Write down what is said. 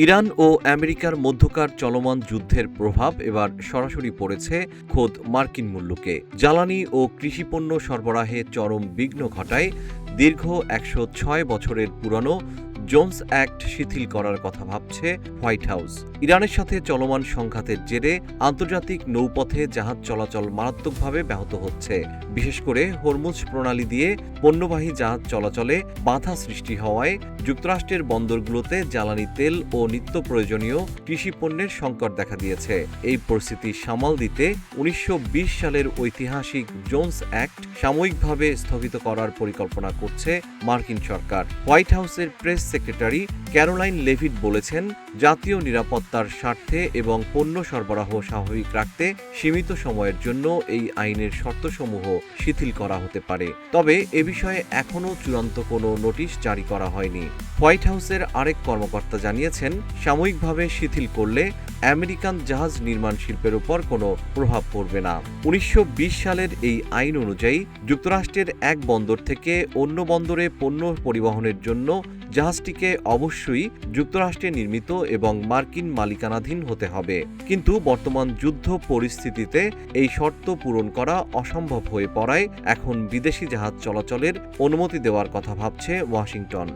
Iran ও আমেরিকার মধ্যকার চলমান যুদ্ধের প্রভাব এবার সরাসরি পড়েছে খোদ মার্কিন মূল্যকে। জ্বালানি ও কৃষিপণ্য সরবরাহে চরম বিঘ্ন ঘটায় দীর্ঘ ১০৬ বছরের পুরনো জোনস অ্যাক্ট শিথিল করার কথা ভাবছে হোয়াইট হাউস। ইরানের সাথে চলমান সংঘাতের জেরে আন্তর্জাতিক নৌপথে জাহাজ চলাচল মারাত্মকভাবে ব্যাহত হচ্ছে। বিশেষ করে হরমুজ প্রণালী দিয়ে পণ্যবাহী জাহাজ চলাচলে বাধা সৃষ্টি হওয়ায় যুক্তরাষ্ট্রের বন্দরগুলোতে জ্বালানি তেল ও নিত্য প্রয়োজনীয় কৃষিপণ্যের সংকট দেখা দিয়েছে। এই পরিস্থিতি সামাল দিতে ১৯২০ সালের ঐতিহাসিক জোনস অ্যাক্ট সাময়িকভাবে স্থগিত করার পরিকল্পনা করছে মার্কিন সরকার। হোয়াইট হাউসের প্রেস সেক্রেটারি ক্যারোলাইন লেভিট বলেছেন, জাতীয় নিরাপত্তার স্বার্থে এবং পণ্য সরবরাহ স্বাভাবিক রাখতে সীমিত সময়ের জন্য এই আইনের শর্তসমূহ শিথিল করা হতে পারে। তবে এ বিষয়ে এখনও চূড়ান্ত কোনো নোটিশ জারি করা হয়নি। হোয়াইট হাউসের আরেক কর্মকর্তা জানিয়েছেন, সাময়িকভাবে শিথিল করলে আমেরিকান জাহাজ নির্মাণ শিল্পের উপর কোনো প্রভাব পড়বে না। ১৯২০ সালের এই আইন অনুযায়ী যুক্তরাষ্ট্রের এক বন্দর থেকে অন্য বন্দরে পণ্য পরিবহনের জন্য জাহাজটিকে অবশ্যই যুক্তরাষ্ট্রে নির্মিত এবং মার্কিন মালিকানাধীন হতে হবে। কিন্তু বর্তমান যুদ্ধ পরিস্থিতিতে এই শর্ত পূরণ করা অসম্ভব হয়ে পড়ায় এখন বিদেশি জাহাজ চলাচলের অনুমতি দেওয়ার কথা ভাবছে ওয়াশিংটন।